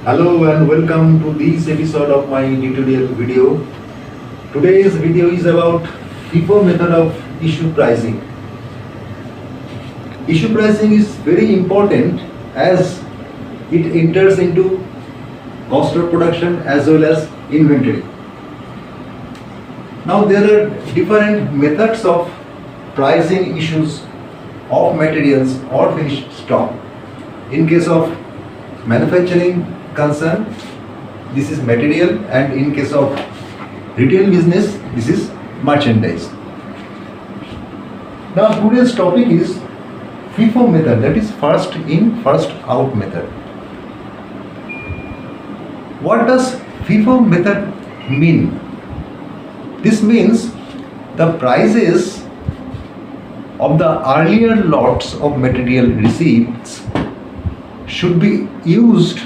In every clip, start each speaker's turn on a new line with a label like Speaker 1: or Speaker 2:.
Speaker 1: Hello and welcome to this episode of my tutorial video. Today's video is about Fifo method of issue pricing. Issue pricing is very important as it enters into cost of production as well as inventory. Now there are different methods of pricing issues of materials or finished stock. In case of manufacturing concern, this is material, and in case of retail business, this is merchandise. Now today's topic is FIFO method, that is first in first out method. What does FIFO method mean? This means the prices of the earlier lots of material receipts should be used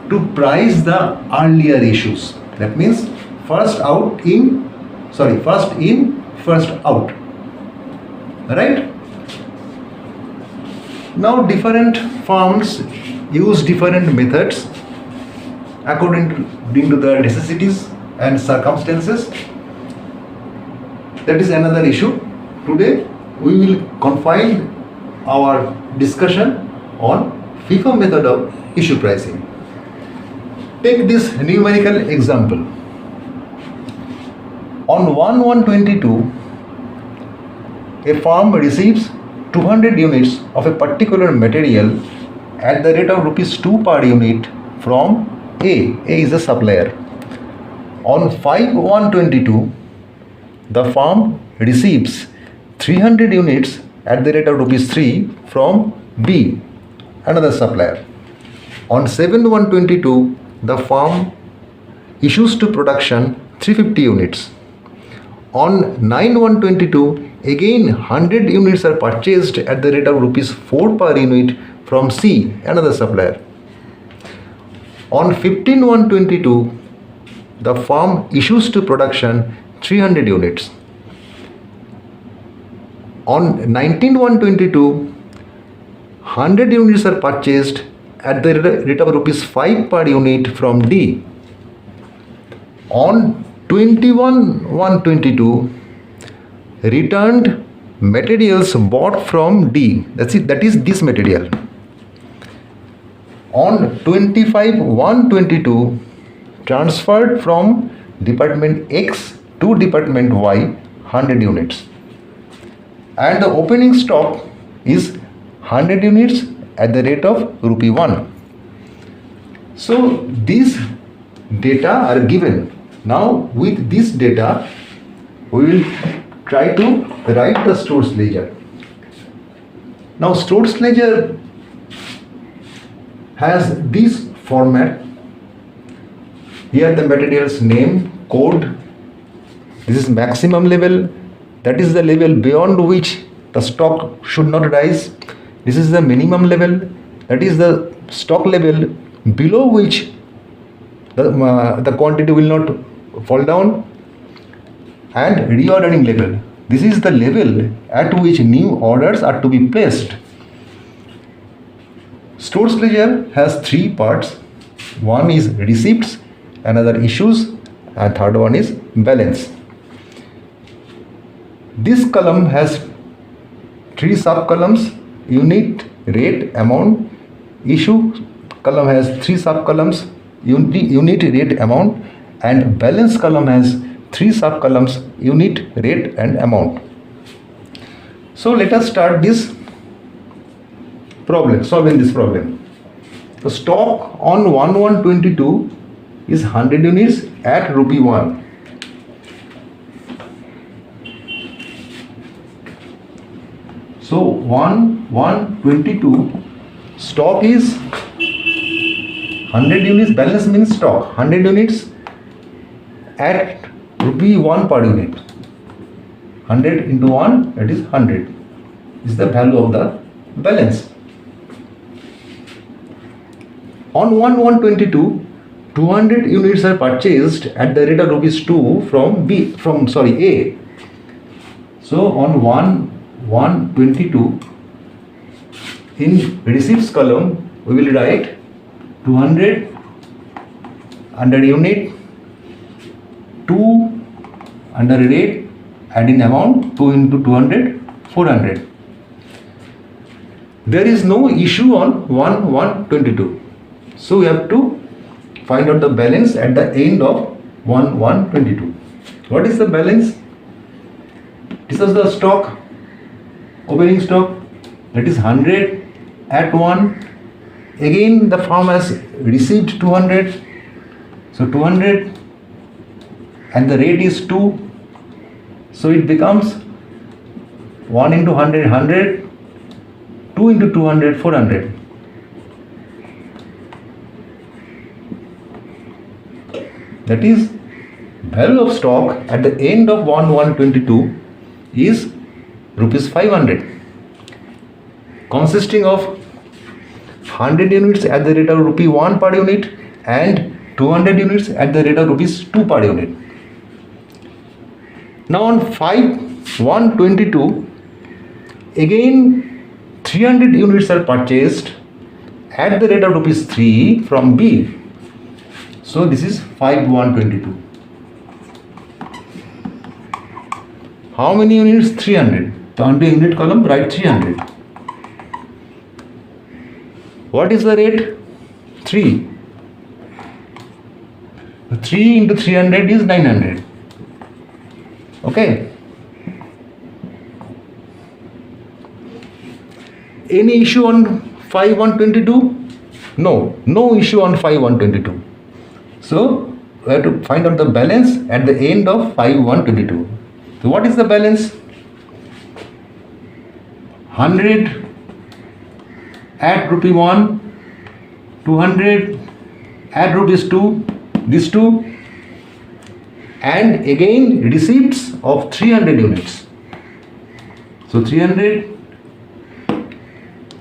Speaker 1: to price the earlier issues. That means first in, first out. Right? Now different firms use different methods according to the necessities and circumstances. That is another issue. Today we will confine our discussion on FIFO method of issue pricing. Take this numerical example. On 1/1/22, a firm receives 200 units of a particular material at the rate of ₹2 per unit from A. A is a supplier. On 5/1/22, the firm receives 300 units at the rate of ₹3 from B, another supplier. On 7/1/22, the firm issues to production 350 units. On 9/1/22, again 100 units are purchased at the rate of ₹4 per unit from C, another supplier. On 15/1/22, the firm issues to production 300 units. On 19/1/22, 100 units are purchased at the rate of ₹5 per unit from D. On 21/1/22, returned materials bought from D. That is this material. On 25/1/22, transferred from department X to department Y 100 units. And the opening stock is 100 units at the rate of ₹1. So these data are given. Now with this data we will try to write the stores ledger. Now stores ledger has this format. Here the material's name, code. This is maximum level. That is the level beyond which the stock should not rise. This is the minimum level. That is the stock level below which the quantity will not fall down. And reordering level. This is the level at which new orders are to be placed. Stores ledger has three parts. One is receipts, another issues, and third one is balance. This column has three sub columns: unit, rate, amount. Issue column has three sub columns: unit, rate, amount, and balance column has three sub columns: unit, rate, and amount. So let us start this problem, solving this problem. The stock on 1/1/22 is 100 units at ₹1. So 1/1/22 stock is 100 units. Balance means stock 100 units at ₹1 per unit. 100 into 1, that is 100, is the value of the balance. On 1/1/22, 200 units are purchased at the rate of ₹2 from A. So on 1/1/22, in receipts column we will write 200 under unit, 2 under rate, adding amount 2 into 200, 400. There is no issue on 1,122. So we have to find out the balance at the end of 1,122. What is the balance? This is the stock, opening stock, that is 100 at 1. Again the firm has received 200. So 200 and the rate is 2. So it becomes 1 into 100, 100, 2 into 200, 400. That is, value of stock at the end of 1,122 is rupees 500, consisting of 100 units at the rate of rupee 1 per unit and 200 units at the rate of rupees 2 per unit. Now on 5,122, again 300 units are purchased at the rate of rupees 3 from B. So this is 5,122. How many units? 300. So on the unit column write 300. What is the rate? 3. 3 into 300 is 900. Okay. Any issue on 5,122? No issue on 5,122. So we have to find out the balance at the end of 5,122. So what is the balance? 100 at rupee 1, 200 at rupees 2, these two, and again receipts of 300 units. So 300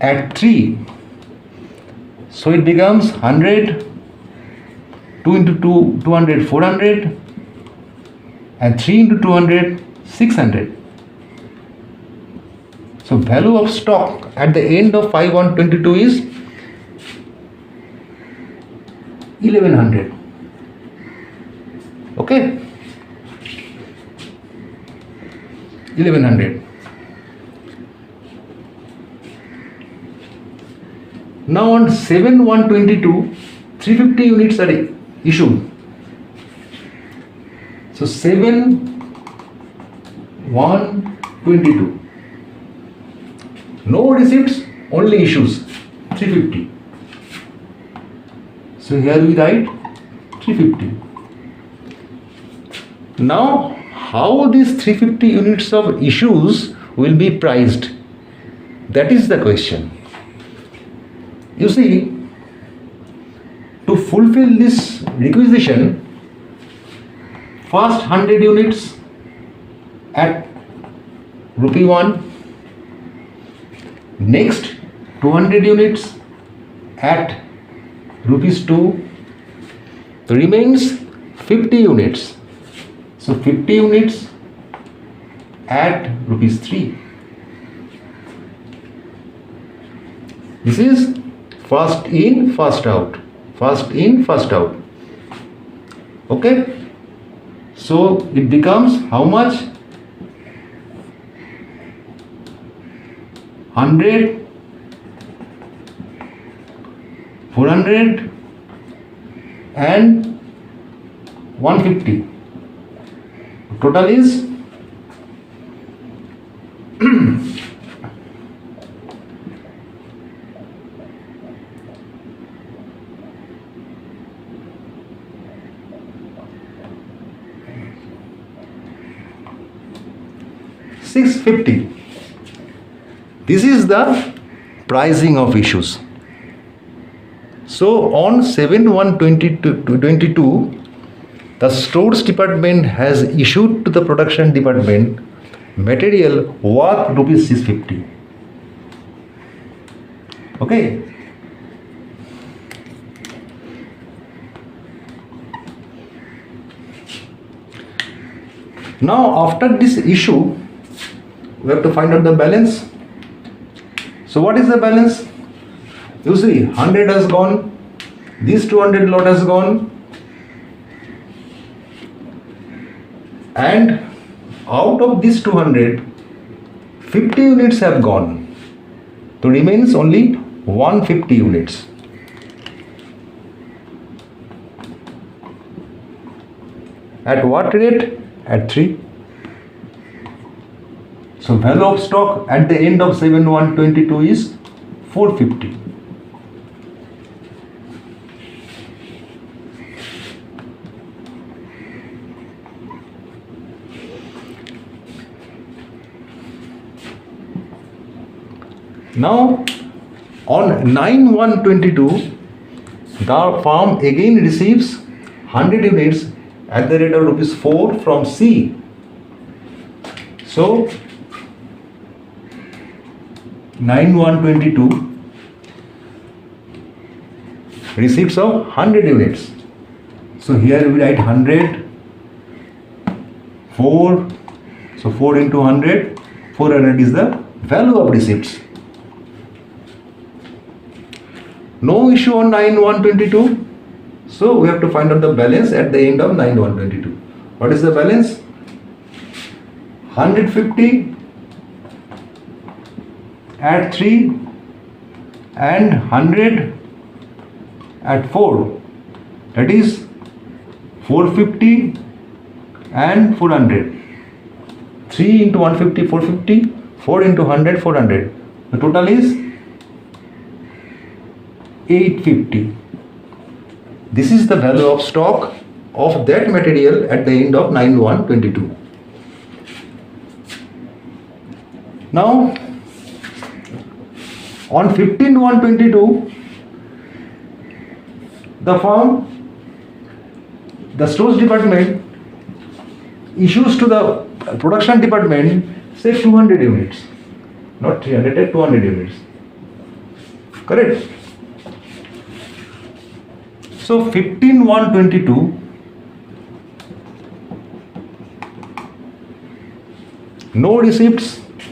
Speaker 1: at 3. So it becomes 100, 2 into 2, 200, 400, and 3 into 200, 600. So value of stock at the end of 5,122 is 1,100. Okay, 1,100. Now on 7,122, 350 units are issued. So 7,122. No receipts, only issues, 350. So here we write 350. Now, how these 350 units of issues will be priced? That is the question. You see, to fulfill this requisition, first 100 units at rupee 1, next 200 units at rupees 2, remains 50 units. So 50 units at rupees 3. This is first in, first out. First in, first out. Okay. So it becomes how much? 100, 400 and 150. Total is 650. This is the pricing of issues. So on 7/1/22, the stores department has issued to the production department material worth rupees 650. Okay. Now after this issue, we have to find out the balance. So what is the balance? You see, 100 has gone, this 200 lot has gone, and out of this 200, 50 units have gone. So remains only 150 units. At what rate? At 3. So value of stock at the end of 7122 is 450. Now on 9/1/22, the firm again receives 100 units at the rate of ₹4 from C. So 9/1/22 receipts of 100 units. So here we write 100, 4, so 4 into 100, 400 is the value of receipts. No issue on 9/1/22. So we have to find out the balance at the end of 9/1/22. What is the balance? 150 at 3 and 100 at 4. That is 450 and 400. 3 into 150, 450. 4 into 100, 400. The total is 850. This is the value of stock of that material at the end of 9/1/22. Now on 15/1/22, the firm, the stores department issues to the production department say 200 units, not 300, 200 units. Correct? So 15/1/22, no receipts,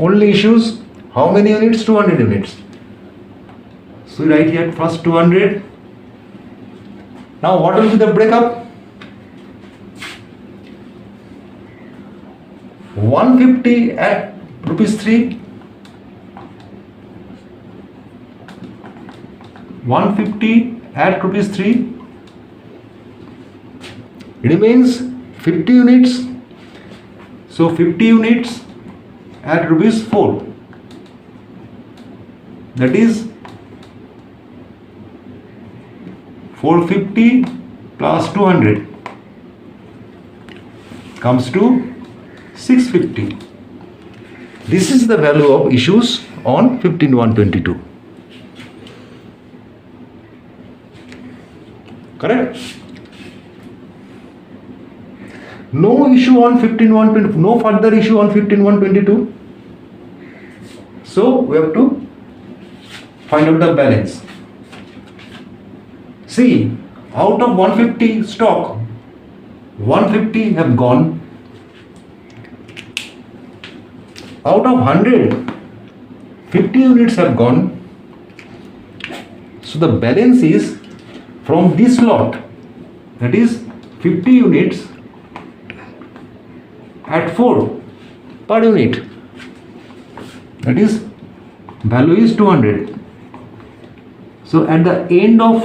Speaker 1: only issues. How many units? 200 units. So right here first 200. Now what will be the breakup? 150 at ₹3. 150 at ₹3. Remains 50 units. So 50 units at ₹4. That is 450 plus 200 comes to 650. This is the value of issues on 15/1/22. Correct? No issue on 15/1/22. No further issue on 15/1/22. So we have to find out the balance. See, out of 150 stock, 150 have gone. Out of 100, 50 units have gone. So the balance is from this lot, that is 50 units at 4 per unit. That is value is 200. So at the end of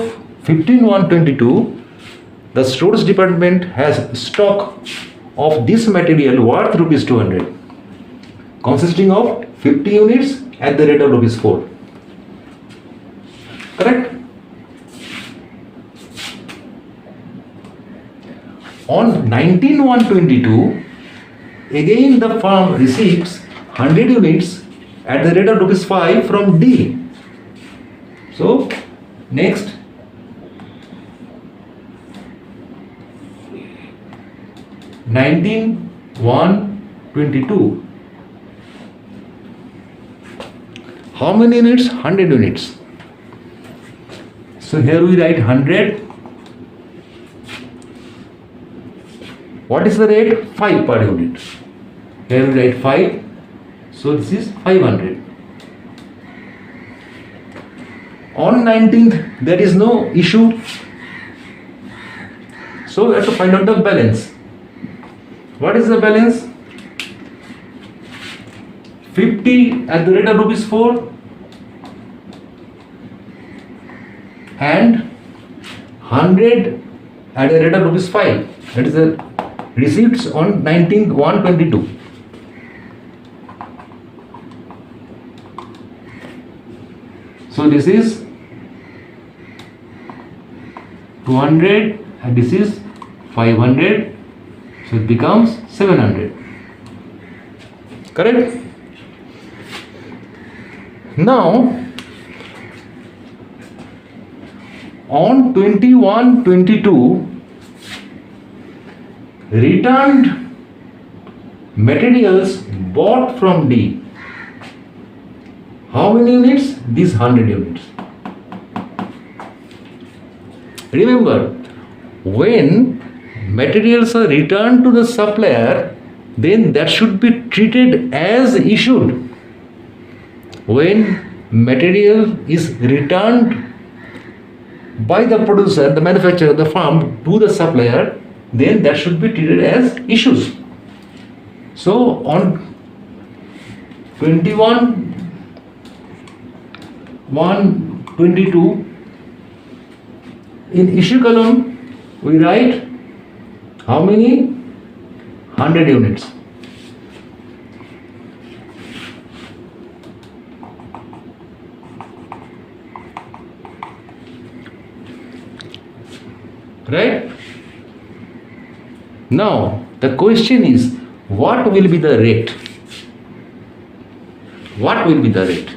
Speaker 1: 15/1/22, the stores department has stock of this material worth ₹200, consisting of 50 units at the rate of ₹4. Correct? On 19/1/22, again the firm receives 100 units at the rate of ₹5 from D. So next, (19 1 22). How many units? 100 units. So here we write 100. What is the rate? 5 per unit. Here we write 5. So this is 500. On 19th, there is no issue. So we have to find out the balance. What is the balance? 50 at the rate of rupees 4 and 100 at the rate of rupees 5. That is the receipts on 19/1/22. So this is 200 and this is 500. So it becomes 700. Correct? Now on 21/22 returned materials bought from D. How many units? These 100 units. Remember, when materials are returned to the supplier, then that should be treated as issued. When material is returned by the producer, the manufacturer, the firm to the supplier, then that should be treated as issues. So on 21/1/22 in issue column we write how many? 100 units. Right? Now the question is, what will be the rate? What will be the rate?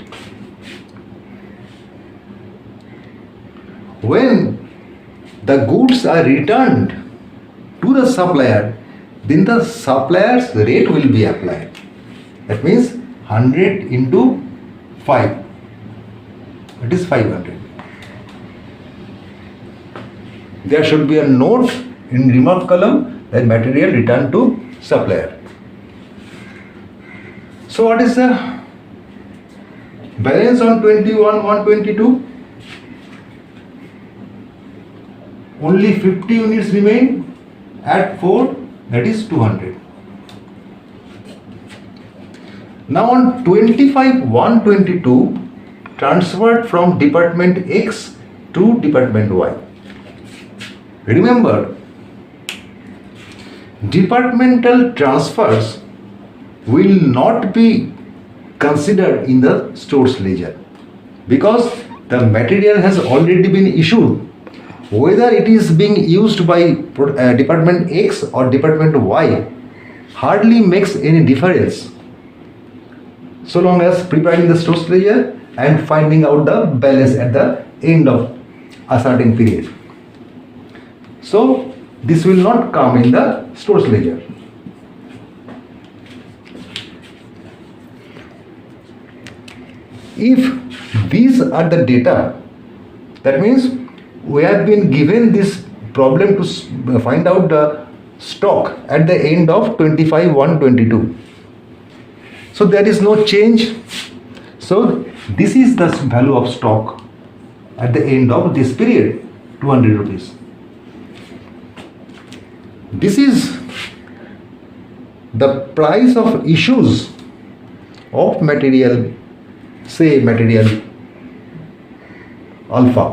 Speaker 1: When the goods are returned to the supplier, then the supplier's rate will be applied. That means 100 into 5. It is 500. There should be a note in remark column that material returned to supplier. So what is the balance on 21/1/22? Only 50 units remain at 4, that is 200. Now on 25/1/22 transferred from department X to department Y. Remember, departmental transfers will not be considered in the stores ledger because the material has already been issued. Whether it is being used by department X or department Y hardly makes any difference so long as preparing the stores ledger and finding out the balance at the end of a certain period. So this will not come in the stores ledger. If these are the data, that means we have been given this problem to find out the stock at the end of 25/1/22. So there is no change. So this is the value of stock at the end of this period, 200 rupees. This is the price of issues of material, say material alpha,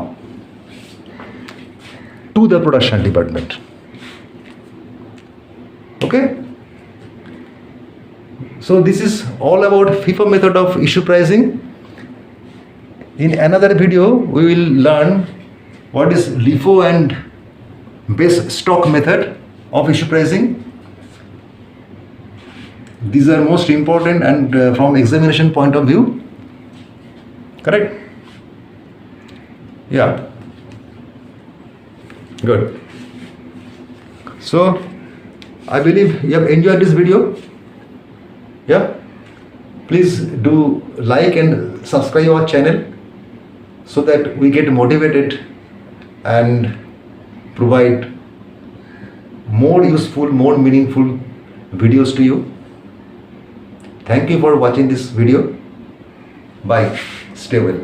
Speaker 1: to the production department. Okay? So this is all about Fifo method of issue pricing. In another video, we will learn what is LIFO and base stock method of issue pricing. These are most important and from examination point of view. Correct? Yeah. Good. So I believe you have enjoyed this video. Yeah. Please do like and subscribe our channel so that we get motivated and provide more useful, more meaningful videos to you. Thank you for watching this video. Bye. Stay well.